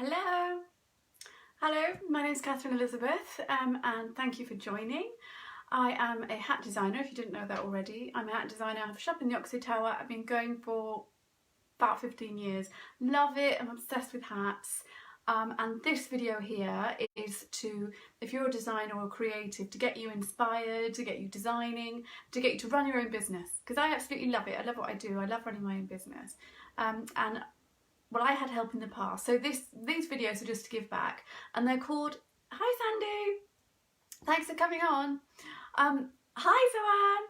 Hello. Hello, my name is Catherine Elizabeth and thank you for joining. I am a hat designer, if you didn't know that already. I'm a hat designer, I have a shop in the Oxford Tower. I've been going for about 15 years. Love it, I'm obsessed with hats. And this video here is to, if you're a designer or a creative, to get you inspired, to get you designing, to get you to run your own business. Because I absolutely love it, I love what I do, I love running my own business. Well, I had help in the past, so these videos are just to give back, and they're called, hi Sandy, thanks for coming on, hi Zoanne.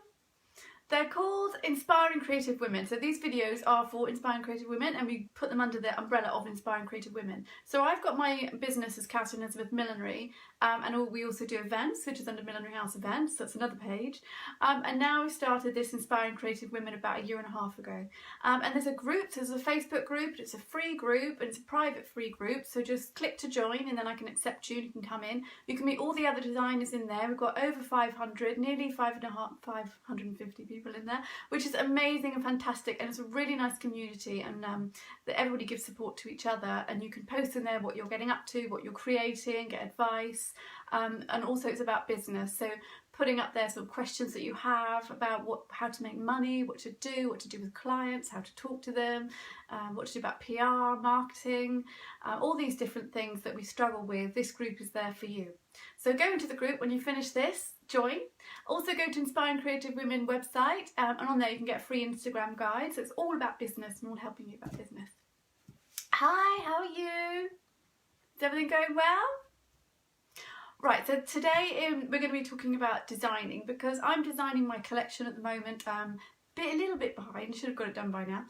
They're called Inspiring Creative Women. So these videos are for Inspiring Creative Women and we put them under the umbrella of Inspiring Creative Women. So I've got my business as Catherine Elizabeth Millinery and we also do events, which is under Millinery House Events. That's another page. And now we've started this Inspiring Creative Women about a year and a half ago. And there's a group, so there's a Facebook group, it's a free group and it's a private free group. So just click to join and then I can accept you and you can come in. You can meet all the other designers in there. We've got over 500, nearly 550 people in there, which is amazing and fantastic, and it's a really nice community, and that everybody gives support to each other, and you can post in there what you're getting up to, what you're creating, get advice, and also it's about business, so putting up there sort of questions that you have about how to make money, what to do with clients, how to talk to them, what to do about PR, marketing, all these different things that we struggle with. This group is there for you. So go into the group when you finish this, join. Also go to Inspiring Creative Women website and on there you can get a free Instagram guide. So it's all about business and all helping you about business. Hi, how are you? Is everything going well? Right, so today we're going to be talking about designing because I'm designing my collection at the moment. A little bit behind, should have got it done by now,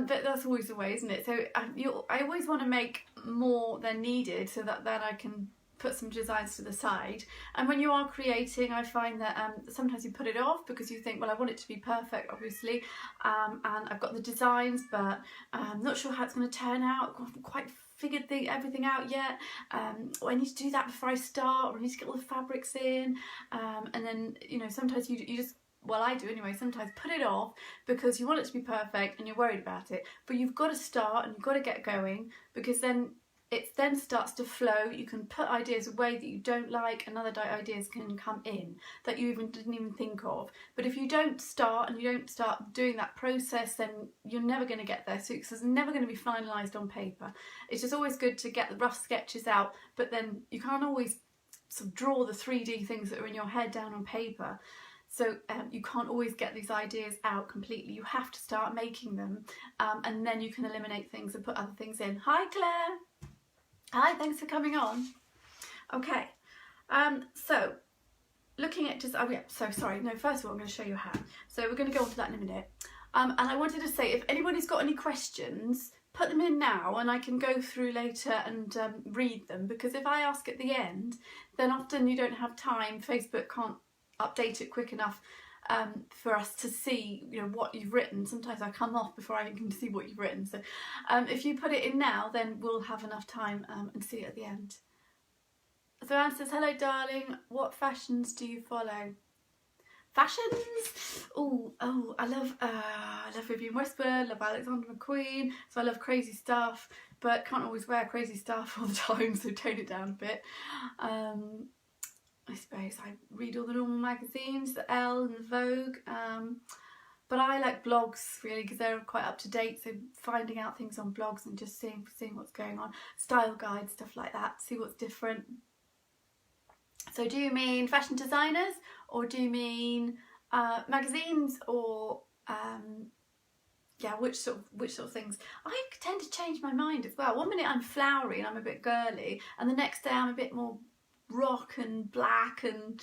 but that's always the way, isn't it? So I always want to make more than needed so that then I can put some designs to the side. And when you are creating, I find that sometimes you put it off because you think, well, I want it to be perfect, obviously, and I've got the designs, but I'm not sure how it's going to turn out. I haven't quite figured everything out yet. Or I need to do that before I start, or I need to get all the fabrics in, and then, you know, sometimes you just, well, I do anyway, sometimes put it off because you want it to be perfect and you're worried about it. But you've got to start and you've got to get going, because then it then starts to flow. You can put ideas away that you don't like and other ideas can come in that you didn't even think of. But if you don't start and you don't start doing that process, then you're never going to get there. So it's never going to be finalised on paper. It's just always good to get the rough sketches out, but then you can't always sort of draw the 3D things that are in your head down on paper. So you can't always get these ideas out completely. You have to start making them and then you can eliminate things and put other things in. Hi Claire! Hi, thanks for coming on. Okay, so looking at just, oh yeah, so sorry, no, first of all I'm going to show you a hat. So we're going to go on to that in a minute. And I wanted to say, if anybody's got any questions, put them in now and I can go through later and read them, because if I ask at the end, then often you don't have time. Facebook can't update it quick enough for us to see, you know, what you've written. Sometimes I come off before I can see what you've written. So if you put it in now, then we'll have enough time and see it at the end. So Anne says, hello darling, what fashions do you follow? Fashions? Oh, I love Vivienne Westwood, love Alexander McQueen, so I love crazy stuff, but can't always wear crazy stuff all the time, so tone it down a bit. I suppose I read all the normal magazines, the Elle and the Vogue, but I like blogs really because they're quite up to date, so finding out things on blogs and just seeing what's going on, style guides, stuff like that, see what's different. So do you mean fashion designers, or do you mean magazines, or yeah, which sort of things? I tend to change my mind as well. One minute I'm flowery and I'm a bit girly, and the next day I'm a bit more rock and black and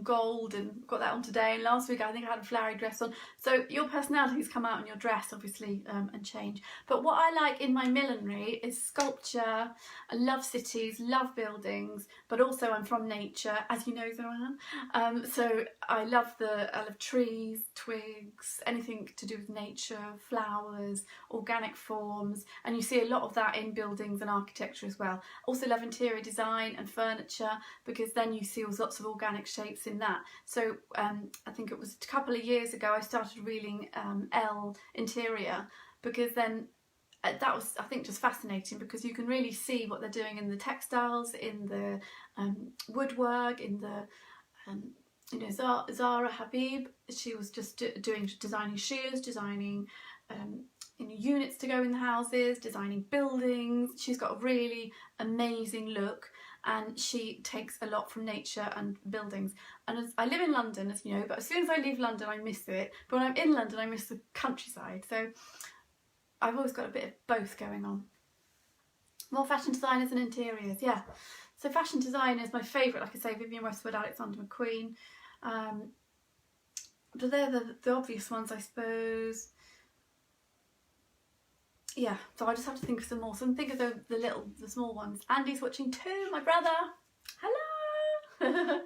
gold, and got that on today, and last week I think I had a flowery dress on. So your personalities come out in your dress obviously and change. But what I like in my millinery is sculpture. I love cities, love buildings, but also I'm from nature, as you know, Zoanne. So I love trees, twigs, anything to do with nature, flowers, organic forms, and you see a lot of that in buildings and architecture as well. Also love interior design and furniture, because then you see lots of organic shapes in that. So I think it was a couple of years ago I started reeling Elle interior, because then that was, I think, just fascinating, because you can really see what they're doing in the textiles, in the woodwork, in the you know, Zara Habib. She was just designing shoes, designing you know, units to go in the houses, designing buildings. She's got a really amazing look, and she takes a lot from nature and buildings. And as I live in London, as you know, but as soon as I leave London, I miss it. But when I'm in London, I miss the countryside. So I've always got a bit of both going on. More fashion designers and interiors, yeah. So fashion design is my favourite, like I say, Vivienne Westwood, Alexander McQueen. But they're the obvious ones, I suppose. Yeah, so I just have to think of some more. So think of the small ones. Andy's watching too, my brother. Hello!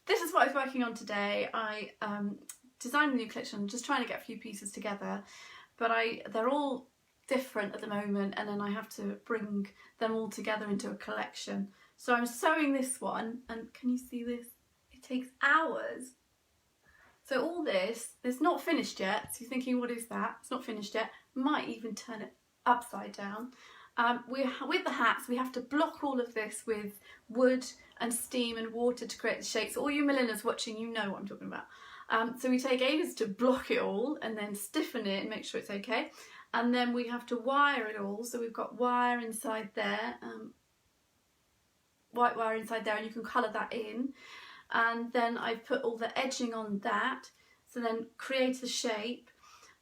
This is what I was working on today. I designed a new collection. I'm just trying to get a few pieces together, but they're all different at the moment, and then I have to bring them all together into a collection. So I'm sewing this one, and can you see this? It takes hours. So all this, it's not finished yet. So you're thinking, what is that? It's not finished yet. Might even turn it upside down. With the hats, we have to block all of this with wood and steam and water to create the shapes. All you milliners watching, you know what I'm talking about. So we take ages to block it all and then stiffen it and make sure it's okay. And then we have to wire it all. So we've got wire inside there, white wire inside there, and you can colour that in. And then I've put all the edging on that, so then create a shape,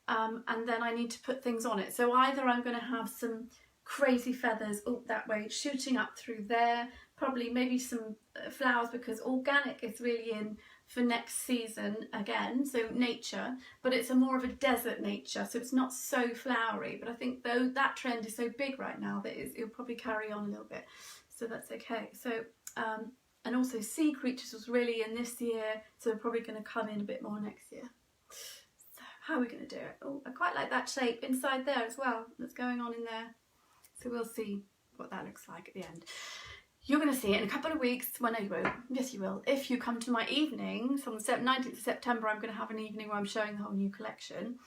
and then I need to put things on it. So either I'm going to have some crazy feathers that way shooting up through there, probably maybe some flowers, because organic is really in for next season again, so nature, but it's more of a desert nature, so it's not so flowery. But I think though that trend is so big right now that it'll probably carry on a little bit, so that's okay. So and also sea creatures was really in this year, so they're probably going to come in a bit more next year. So how are we going to do it? Oh, I quite like that shape inside there as well that's going on in there. So we'll see what that looks like at the end. You're going to see it in a couple of weeks. Well, no, you won't. Yes, you will. If you come to my evenings on the 19th of September, I'm going to have an evening where I'm showing the whole new collection.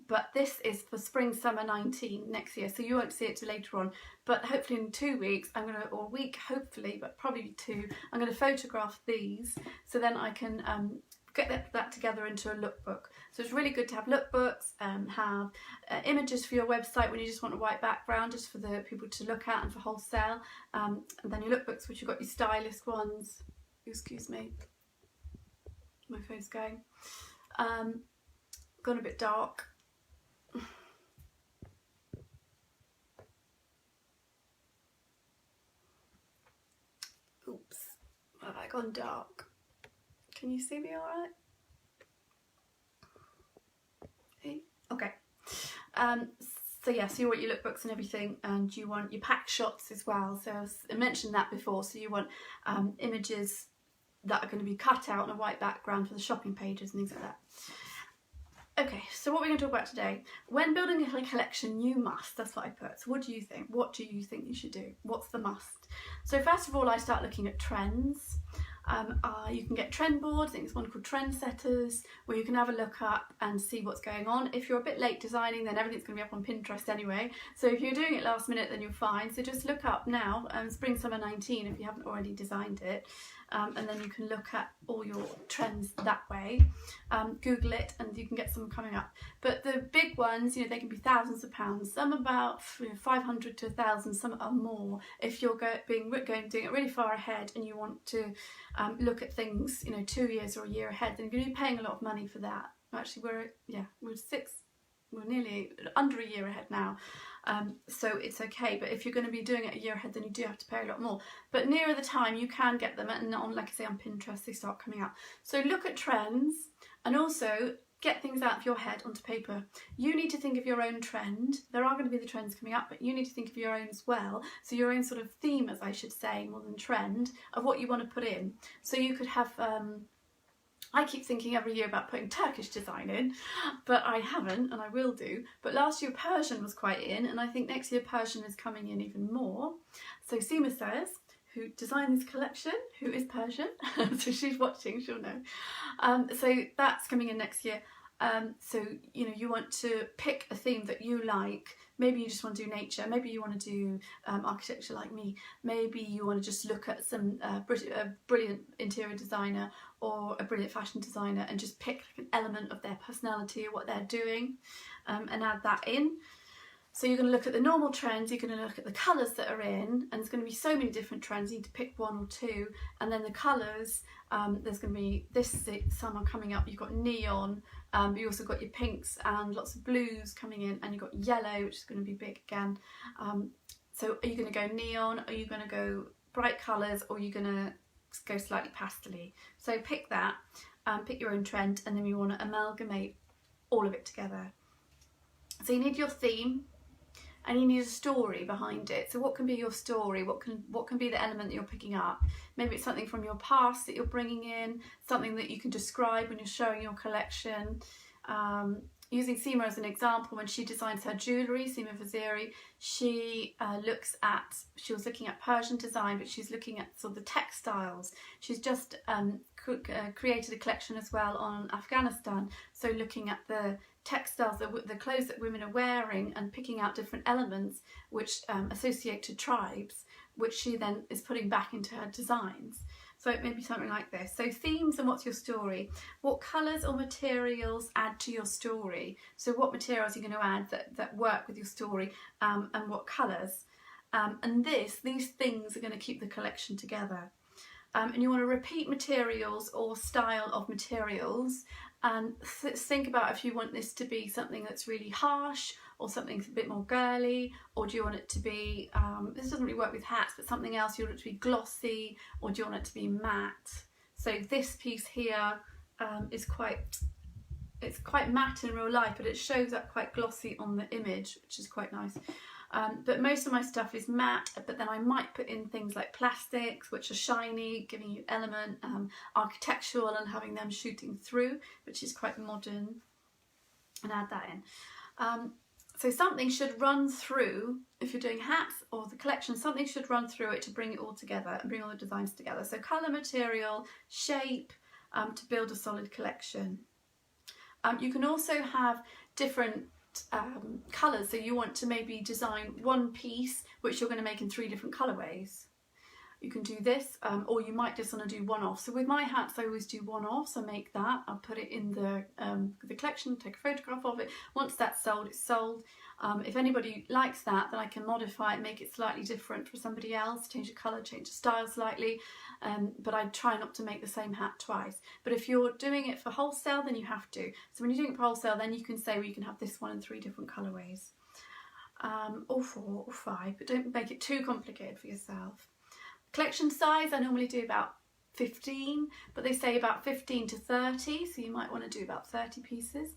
But this is for spring summer 19 next year, so you won't see it till later on. But hopefully in 2 weeks, or a week hopefully, but probably 2, I'm going to photograph these, so then I can get that together into a lookbook. So it's really good to have lookbooks, have images for your website when you just want a white background, just for the people to look at and for wholesale. And then your lookbooks, which you've got your stylist ones. Excuse me, my phone's going. Gone a bit dark. Oops, have I gone dark? Can you see me all right? Okay. So yeah, so you want your lookbooks and everything, and you want your pack shots as well. So I mentioned that before. So you want images that are going to be cut out on a white background for the shopping pages and things like that. Okay, so what we're going to talk about today. When building a collection, you must, that's what I put. So what do you think? What do you think you should do? What's the must? So first of all, I start looking at trends. You can get trend boards. I think there's one called Trendsetters, where you can have a look up and see what's going on. If you're a bit late designing, then everything's going to be up on Pinterest anyway. So if you're doing it last minute, then you're fine. So just look up now, spring summer 19, if you haven't already designed it. And then you can look at all your trends that way. Google it and you can get some coming up. But the big ones, they can be thousands of pounds. Some about 500 to 1,000, some are more. If you're doing it really far ahead and you want to look at things, 2 years or a year ahead, then you're going to be paying a lot of money for that. Actually, we're nearly under a year ahead now, so it's okay. But if you're going to be doing it a year ahead, then you do have to pay a lot more. But nearer the time, you can get them, and like I say, on Pinterest they start coming out. So look at trends, and also get things out of your head onto paper. You need to think of your own trend. There are going to be the trends coming up, but you need to think of your own as well. So your own sort of theme, as I should say, more than trend, of what you want to put in. So you could have I keep thinking every year about putting Turkish design in, but I haven't, and I will do. But last year Persian was quite in, and I think next year Persian is coming in even more. So Seema says, who designed this collection, who is Persian, so she's watching, she'll know. So that's coming in next year. So, you know, you want to pick a theme that you like. Maybe you just want to do nature, maybe you want to do architecture like me, maybe you want to just look at some brilliant interior designer or a brilliant fashion designer and just pick like an element of their personality or what they're doing, and add that in. So you're going to look at the normal trends, you're going to look at the colours that are in, and there's going to be so many different trends, you need to pick one or two, and then the colours, there's going to be, this summer coming up, you've got neon, but you also got your pinks and lots of blues coming in, and you've got yellow, which is going to be big again. So are you going to go neon, are you going to go bright colours, or are you going to go slightly pastel-y? So pick that, pick your own trend, and then you want to amalgamate all of it together. So you need your theme, and you need a story behind it. So what can be your story? What can be the element that you're picking up? Maybe it's something from your past that you're bringing in, something that you can describe when you're showing your collection. Using Seema as an example, when she designs her jewellery, Seema Vaziri, she was looking at Persian design, but she's looking at sort of the textiles. She's just created a collection as well on Afghanistan, so looking at the textiles, the clothes that women are wearing, and picking out different elements which associate to tribes, which she then is putting back into her designs. So it may be something like this. So themes and what's your story? What colours or materials add to your story? So what materials are you going to add that work with your story, and what colours? And these things are going to keep the collection together. And you want to repeat materials or style of materials, and think about if you want this to be something that's really harsh or something a bit more girly, or do you want it to be, this doesn't really work with hats, but something else, you want it to be glossy, or do you want it to be matte? So this piece here is it's quite matte in real life, but it shows up quite glossy on the image, which is quite nice. But most of my stuff is matte, but then I might put in things like plastics, which are shiny, giving you element, architectural, and having them shooting through, which is quite modern, and add that in. So something should run through, if you're doing hats or the collection, something should run through it to bring it all together and bring all the designs together. So colour, material, shape, to build a solid collection. You can also have different colours, so you want to maybe design one piece which you're going to make in 3 different colourways. You can do this, or you might just want to do one-off. So with my hats I always do one-offs. I make that, I'll put it in the collection, take a photograph of it. Once that's sold, it's sold. If anybody likes that, then I can modify it, make it slightly different for somebody else, change the colour, change the style slightly, but I try not to make the same hat twice. But if you're doing it for wholesale, then you have to. So when you're doing it for wholesale, then you can say, well, you can have this one in 3 different colourways, or 4 or 5, but don't make it too complicated for yourself. Collection size, I normally do about 15, but they say about 15 to 30, so you might want to do about 30 pieces.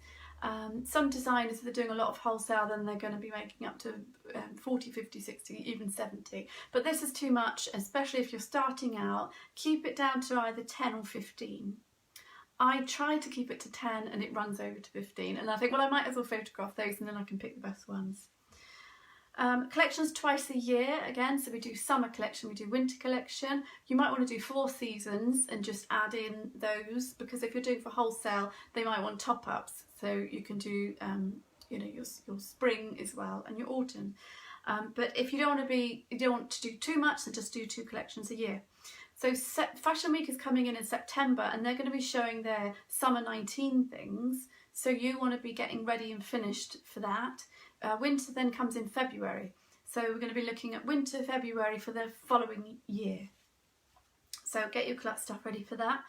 Some designers, if they're doing a lot of wholesale, then they're going to be making up to 40, 50, 60, even 70. But this is too much, especially if you're starting out. Keep it down to either 10 or 15. I try to keep it to 10 and it runs over to 15, and I think, well, I might as well photograph those and then I can pick the best ones. Collections twice a year again, so we do summer collection, we do winter collection. You might want to do 4 seasons and just add in those, because if you're doing for wholesale, they might want top-ups, so you can do you know, your spring as well and your autumn. But if you don't want to do too much, then just do 2 collections a year. So Fashion Week is coming in September, and they're going to be showing their summer 19 things, so you want to be getting ready and finished for that. Winter then comes in February, so we're going to be looking at winter, February for the following year. So get your stuff ready for that,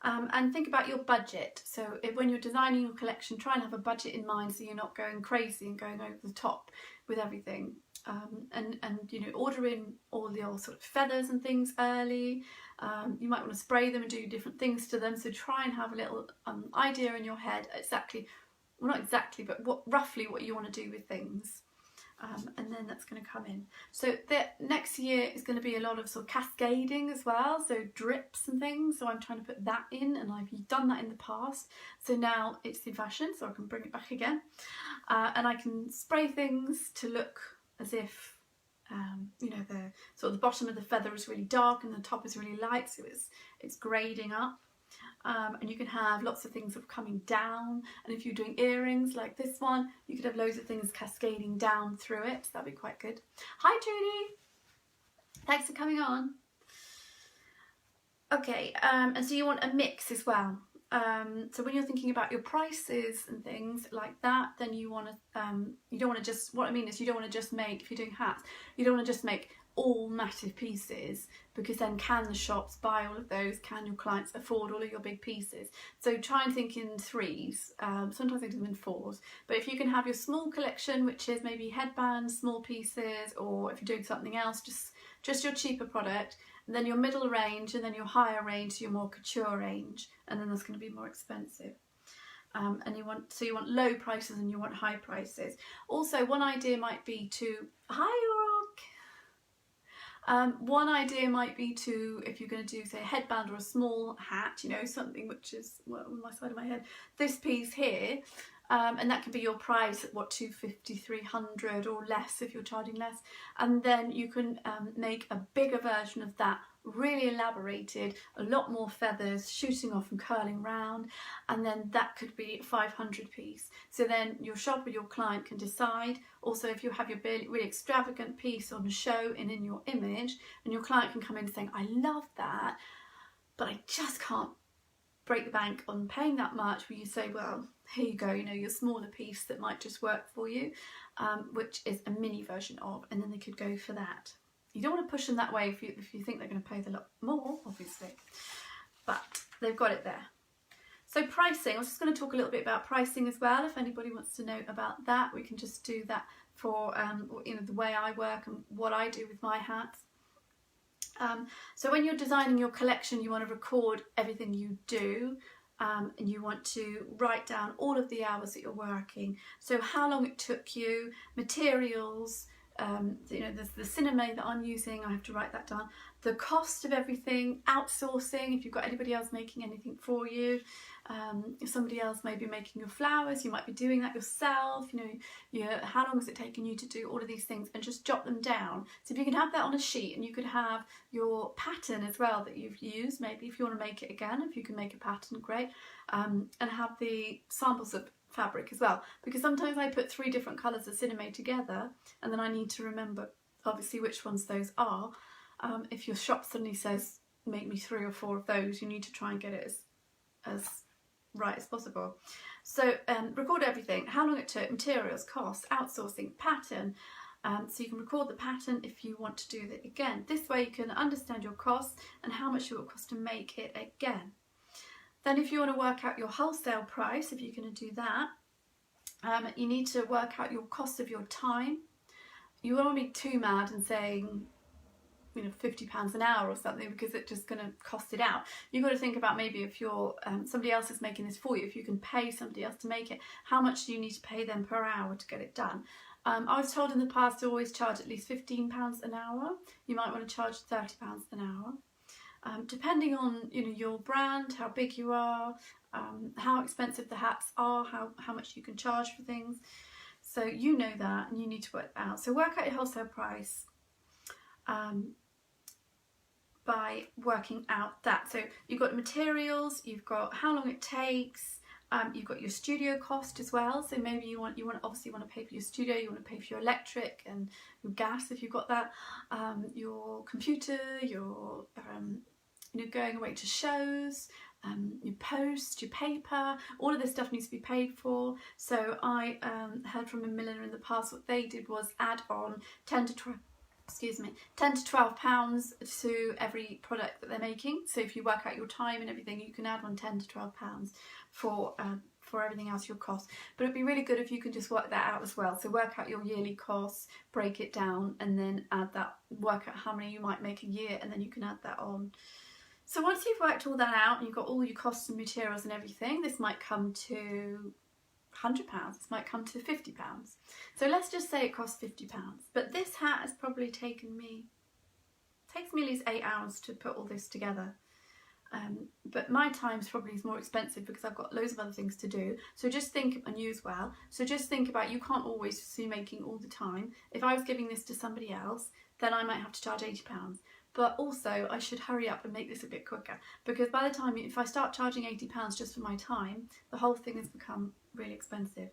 and think about your budget. So when you're designing your collection, try and have a budget in mind, so you're not going crazy and going over the top with everything. And you know, order in all your sort of feathers and things early. You might want to spray them and do different things to them, so try and have a little idea in your head exactly, well, not exactly, but roughly what you want to do with things, and then that's going to come in. So the next year is going to be a lot of sort of cascading as well, so drips and things, so I'm trying to put that in, and I've done that in the past, so now it's in fashion, so I can bring it back again, and I can spray things to look as if you know, the bottom of the feather is really dark and the top is really light, so it's grading up. And you can have lots of things sort of coming down, and if you're doing earrings like this one, you could have loads of things cascading down through it. So that'd be quite good. Hi Judy, thanks for coming on. Okay, and so you want a mix as well. So when you're thinking about your prices and things like that, then you want to, you don't want to just, what I mean is you don't want to just make, if you're doing hats, you don't want to just make all massive pieces, because then can the shops buy all of those? Can your clients afford all of your big pieces? So try and think in threes, sometimes I do them in fours, but if you can have your small collection, which is maybe headbands, small pieces, or if you're doing something else, just your cheaper product, and then your middle range, and then your higher range, your more couture range, and then that's going to be more expensive. And you want low prices and you want high prices. Also, one idea might be to, one idea might be to, if you're going to do say a headband or a small hat, you know, something which is, well, on my side of my head, this piece here, and that can be your price at what, 250, 300 or less if you're charging less, and then you can make a bigger version of that, really elaborated, a lot more feathers shooting off and curling round, and then that could be 500 piece. So then your shop or your client can decide. Also, if you have your really extravagant piece on show and in your image, and your client can come in saying, I love that, but I just can't break the bank on paying that much, where you say, well, here you go, you know, your smaller piece that might just work for you, which is a mini version of, and then they could go for that. You don't want to push them that way if you think they're going to pay a lot more, obviously, but they've got it there. So pricing, I was just going to talk a little bit about pricing as well. If anybody wants to know about that, we can just do that for you know, the way I work and what I do with my hats. So when you're designing your collection, you want to record everything you do, and you want to write down all of the hours that you're working. So how long it took you, materials, you know, the cinema that I'm using, I have to write that down. The cost of everything, outsourcing, if you've got anybody else making anything for you. If somebody else may be making your flowers, you might be doing that yourself. You know, how long has it taken you to do all of these things, and just jot them down. So if you can have that on a sheet, and you could have your pattern as well that you've used, maybe if you want to make it again, if you can make a pattern, great, and have the samples of fabric as well, because sometimes I put 3 different colours of cinema together, and then I need to remember obviously which ones those are. If your shop suddenly says make me 3 or 4 of those, you need to try and get it as right as possible. So record everything, how long it took, materials, costs, outsourcing, pattern, so you can record the pattern if you want to do that again. This way you can understand your costs and how much it will cost to make it again. Then if you want to work out your wholesale price, if you're going to do that, you need to work out your cost of your time. You won't be too mad and saying, you know, £50 an hour or something, because it's just going to cost it out. You've got to think about, maybe if you're somebody else is making this for you, if you can pay somebody else to make it, how much do you need to pay them per hour to get it done? I was told in the past to always charge at least £15 an hour. You might want to charge £30 an hour. Depending on, you know, your brand, how big you are, how expensive the hats are, how much you can charge for things. So you know that, and you need to work that out. So work out your wholesale price by working out that. So you've got materials, you've got how long it takes, you've got your studio cost as well. So maybe you obviously want to pay for your studio, you want to pay for your electric and your gas if you've got that, your computer, your you know, going away to shows, your post, your paper, all of this stuff needs to be paid for. So I heard from a milliner in the past, what they did was add on 10 to 12 pounds to every product that they're making. So if you work out your time and everything, you can add on 10 to 12 pounds for everything else, your cost. But it'd be really good if you can just work that out as well. So work out your yearly costs, break it down, and then add that, work out how many you might make a year, and then you can add that on. So once you've worked all that out and you've got all your costs and materials and everything, this might come to £100, this might come to £50. So let's just say it costs £50. But this hat has probably takes me at least 8 hours to put all this together. But my time's probably more expensive because I've got loads of other things to do. So just think, and you as well, so just think about, you can't always be making all the time. If I was giving this to somebody else, then I might have to charge £80. but also I should hurry up and make this a bit quicker, because by the time, if I start charging £80 just for my time, the whole thing has become really expensive.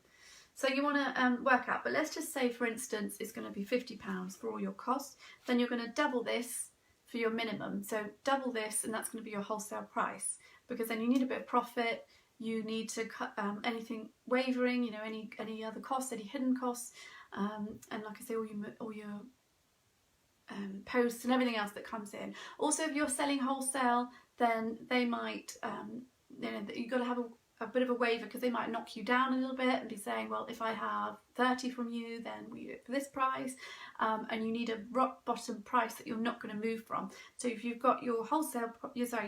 So you want to work out, but let's just say, for instance, it's going to be £50 for all your costs. Then you're going to double this for your minimum. So double this, and that's going to be your wholesale price, because then you need a bit of profit. You need to cut anything wavering, you know, any other costs, any hidden costs, and like I say, all your posts and everything else that comes in. Also, if you're selling wholesale, then they might, you know, you've got to have a bit of a waiver, because they might knock you down a little bit and be saying, well, if I have 30 from you, then we do it for this price, and you need a rock bottom price that you're not going to move from. So if you've got your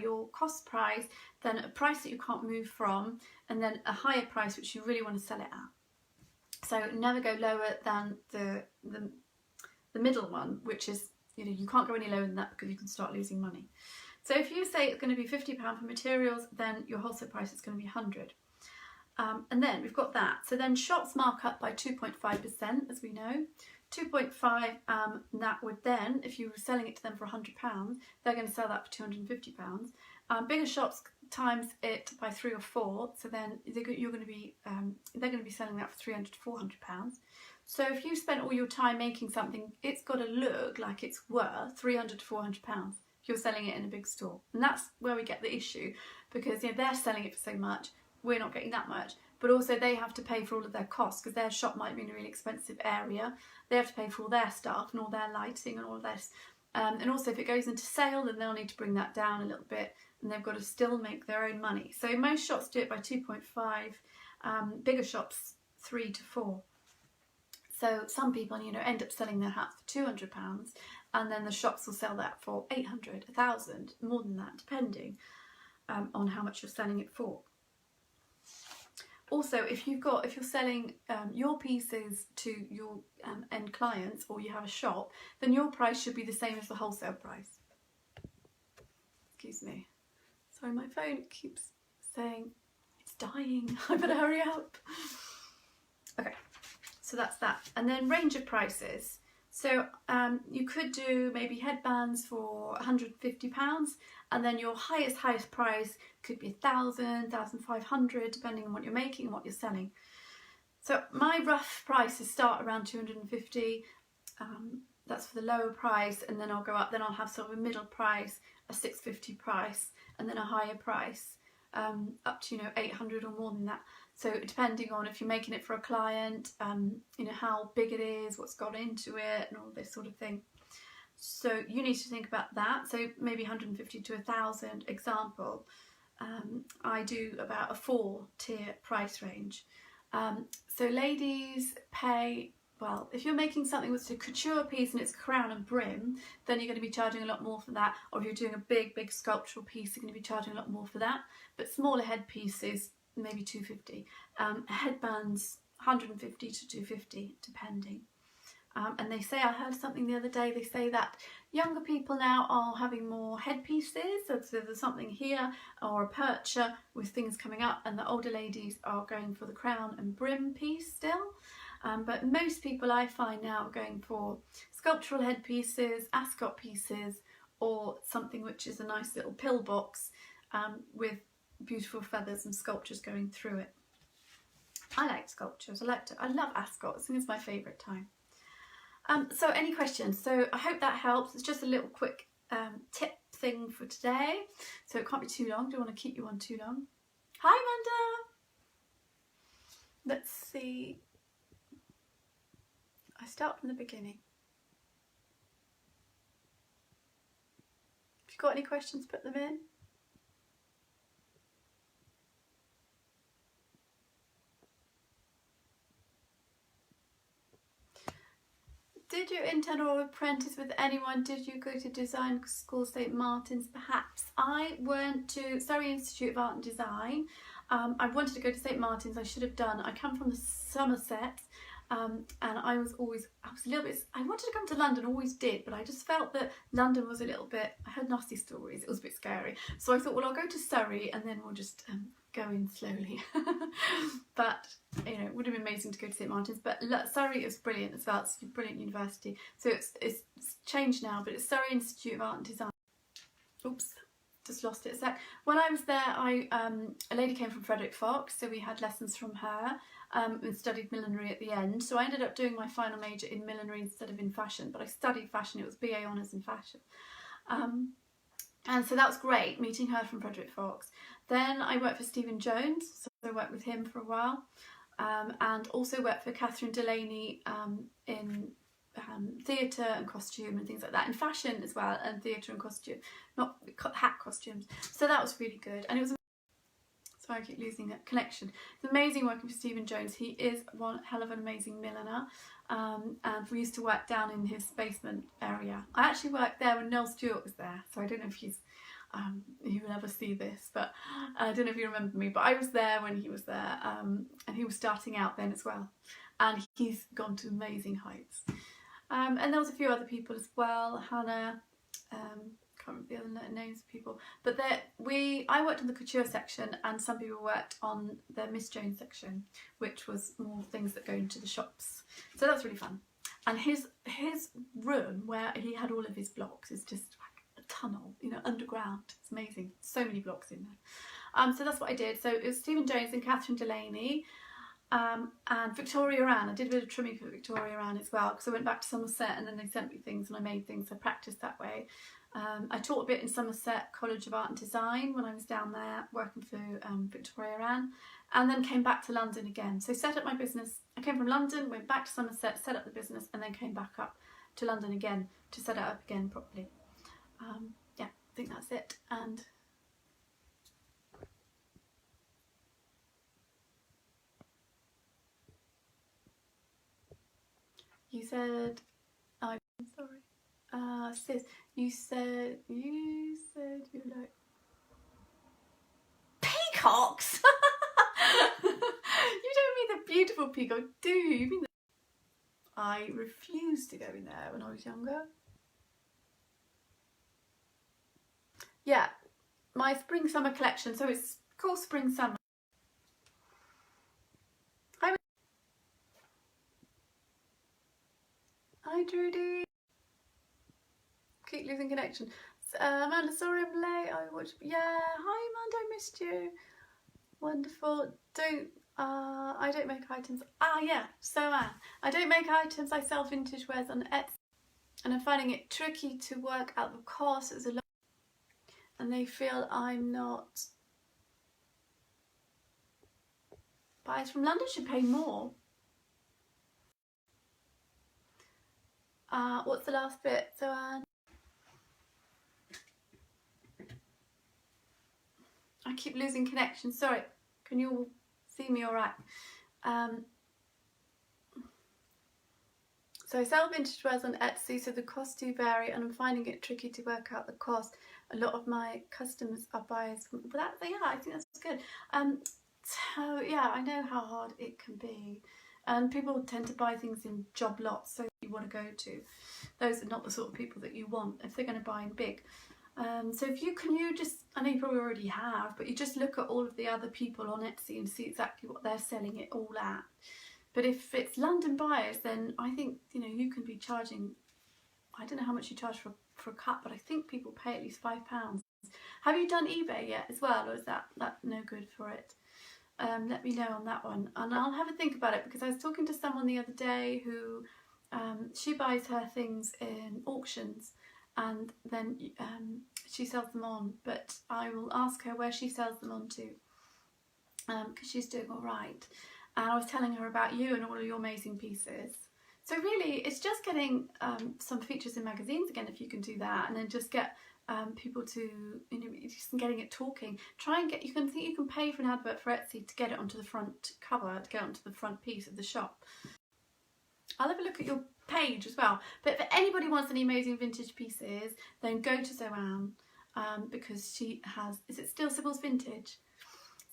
your cost price, then a price that you can't move from, and then a higher price which you really want to sell it at. So never go lower than the middle one, which is, you know, you can't go any lower than that, because you can start losing money. So if you say it's going to be £50 for materials, then your wholesale price is going to be £100. And then we've got that. So then shops mark up by 2.5%, as we know. 2.5, that would then, if you were selling it to them for £100, they're going to sell that for £250. Bigger shops times it by 3 or 4, so then you're going to be they're going to be selling that for £300 to £400. So if you spent all your time making something, it's got to look like it's worth £300 to £400 if you're selling it in a big store. And that's where we get the issue, because, you know, they're selling it for so much, we're not getting that much. But also they have to pay for all of their costs, because their shop might be in a really expensive area. They have to pay for all their staff and all their lighting and all of this. And also if it goes into sale, then they'll need to bring that down a little bit, and they've got to still make their own money. So most shops do it by 2.5, bigger shops 3 to 4. So some people, you know, end up selling their hats for £200, and then the shops will sell that for 800, 1,000, more than that, depending on how much you're selling it for. Also, if you're selling your pieces to your end clients, or you have a shop, then your price should be the same as the wholesale price. Excuse me. Sorry, my phone keeps saying it's dying. I better hurry up. Okay. So that's that. And then range of prices. So you could do maybe headbands for £150, and then your highest price could be 1,000, 1,500, depending on what you're making and what you're selling. So my rough prices start around 250. That's for the lower price, and then I'll go up. Then I'll have sort of a middle price, a 650 price, and then a higher price, up to, you know, 800 or more than that. So depending on if you're making it for a client, you know, how big it is, what's gone into it, and all this sort of thing. So you need to think about that. So maybe 150 to 1,000 example. I do about a 4-tier price range. So ladies pay, well, if you're making something that's a couture piece and it's crown and brim, then you're going to be charging a lot more for that. Or if you're doing a big sculptural piece, you're going to be charging a lot more for that. But smaller head pieces, maybe 250. Headbands, 150 to 250, depending. And they say, I heard something the other day, they say that younger people now are having more headpieces, so there's something here, or a percher with things coming up, and the older ladies are going for the crown and brim piece still. But most people I find now are going for sculptural headpieces, ascot pieces, or something which is a nice little pillbox with beautiful feathers and sculptures going through it. I like sculptures. I love ascot. I think it's my favourite time. So any questions? So I hope that helps. It's just a little quick tip thing for today, so it can't be too long. Don't want to keep you on too long. Hi Amanda. Let's see. I start from the beginning. If you've got any questions, put them in. Did you intern or apprentice with anyone? Did you go to design school, St Martin's perhaps? I went to Surrey Institute of Art and Design. I wanted to go to St Martin's, I should have done. I come from Somerset, and I was a little bit, I wanted to come to London, always did, but I just felt that London was a little bit, I heard nasty stories, it was a bit scary. So I thought, well, I'll go to Surrey and then we'll just go in slowly. But, you know, it would have been amazing to go to St Martin's, but Surrey is brilliant as well. It's a brilliant university. So it's changed now, but it's Surrey Institute of Art and Design. Oops. Just lost it a sec. When I was there, a lady came from Frederick Fox, so we had lessons from her and studied millinery at the end. So I ended up doing my final major in millinery instead of in fashion, but I studied fashion. It was BA Honours in fashion. And so that was great, meeting her from Frederick Fox. Then I worked for Stephen Jones, so I worked with him for a while, and also worked for Catherine Delaney in theatre and costume and things like that, in fashion as well, and theatre and costume, not hat costumes. So that was really good, and it was, sorry, I keep losing that connection. It's amazing working for Stephen Jones. He is one hell of an amazing milliner, and we used to work down in his basement area. I actually worked there when Noel Stewart was there, so I don't know if he will ever see this, but I don't know if you remember me, but I was there when he was there, and he was starting out then as well, and he's gone to amazing heights. And there was a few other people as well, Hannah, can't remember the other names of people, but I worked on the couture section and some people worked on the Miss Jones section, which was more things that go into the shops. So that's really fun. And his room where he had all of his blocks is just like a tunnel, you know, underground. It's amazing. So many blocks in there. So that's what I did. So it was Stephen Jones and Catherine Delaney. And Victoria Ann. I did a bit of trimming for Victoria Ann as well, because I went back to Somerset and then they sent me things and I made things. I practiced that way. I taught a bit in Somerset College of Art and Design when I was down there working for Victoria Ann, and then came back to London again. So set up my business. I came from London, went back to Somerset, set up the business, and then came back up to London again to set it up again properly. Yeah, I think that's it. And you said, oh, I'm sorry. Sis, you said you like peacocks. You don't mean the beautiful peacock, do you? You mean the... I refused to go in there when I was younger. Yeah, my spring summer collection. So it's called Spring Summer. Hi Trudy. Keep losing connection. Amanda, sorry I'm late. Yeah, hi Amanda, I missed you. Wonderful. I don't make items. Yeah, so I don't make items. I sell vintage wares on Etsy, and I'm finding it tricky to work out the cost. It's a lot, and they feel I'm not. Buyers from London should pay more. What's the last bit? So I keep losing connection. Sorry. Can you all see me all right? So I sell vintage wares on Etsy, so the costs do vary, and I'm finding it tricky to work out the cost. A lot of my customers are buyers from, but yeah, I think that's good. So yeah, I know how hard it can be, and people tend to buy things in job lots, so you want to go to. Those are not the sort of people that you want if they're going to buy in big. So if you just, I know you probably already have, but you just look at all of the other people on Etsy and see exactly what they're selling it all at. But if it's London buyers, then I think, you know, you can be charging, I don't know how much you charge for a cut, but I think people pay at least £5. Have you done eBay yet as well, or is that no good for it? Let me know on that one, and I'll have a think about it, because I was talking to someone the other day who she buys her things in auctions and then she sells them on, but I will ask her where she sells them on to, because she's doing all right. And I was telling her about you and all of your amazing pieces. So really it's just getting some features in magazines again, if you can do that, and then just get people to, you know, just getting it talking. Try and get, you can pay for an advert for Etsy to get it onto the front cover, to get it onto the front piece of the shop. I'll have a look at your page as well. But if anybody wants any amazing vintage pieces, then go to Zoanne, because she has, is it still Sybil's Vintage?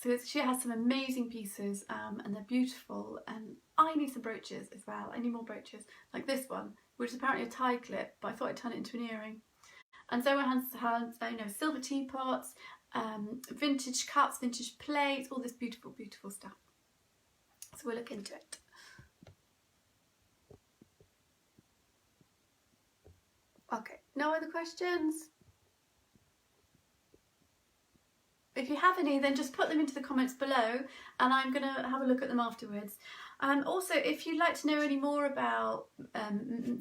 So she has some amazing pieces and they're beautiful, and I need some brooches as well. I need more brooches like this one, which is apparently a tie clip, but I thought I'd turn it into an earring. And Zoe has silver teapots, vintage cups, vintage plates, all this beautiful, beautiful stuff. So we'll look into it. Okay, no other questions? If you have any, then just put them into the comments below and I'm going to have a look at them afterwards. Also, if you'd like to know any more about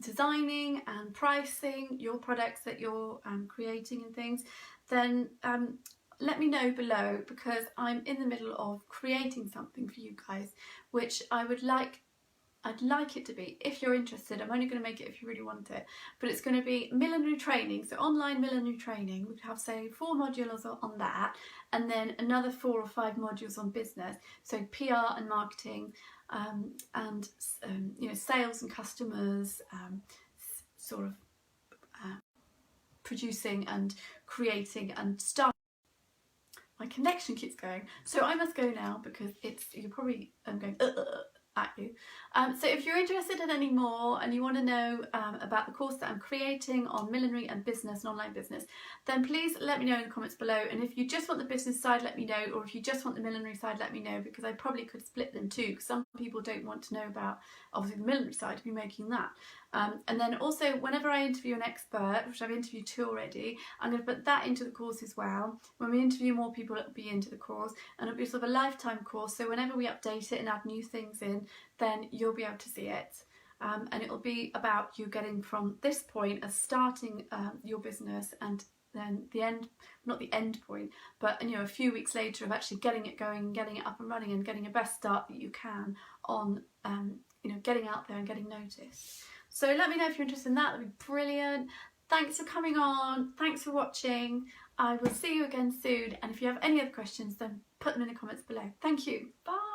designing and pricing your products that you're creating and things, then let me know below, because I'm in the middle of creating something for you guys, which I'd like it to be, if you're interested. I'm only going to make it if you really want it, but it's going to be millinery training, so online millinery training. We have, say, 4 modules on that, and then another 4 or 5 modules on business, so PR and marketing, and sales and customers, sort of producing and creating and starting. My connection keeps going, so I must go now because you're probably going at you. So if you're interested in any more and you want to know about the course that I'm creating on millinery and business and online business, then please let me know in the comments below. And if you just want the business side, let me know, or if you just want the millinery side, let me know, because I probably could split them too, because some people don't want to know about obviously the millinery side, to be making that. And then also, whenever I interview an expert, which I've interviewed 2 already, I'm going to put that into the course as well. When we interview more people, it'll be into the course, and it'll be sort of a lifetime course, so whenever we update it and add new things in, then you'll be able to see it. And it'll be about you getting from this point as starting your business, and then the end, not the end point, but a few weeks later of actually getting it going, getting it up and running, and getting a best start that you can on getting out there and getting noticed. So let me know if you're interested in that. That'd be brilliant. Thanks for coming on. Thanks for watching. I will see you again soon. And if you have any other questions, then put them in the comments below. Thank you. Bye.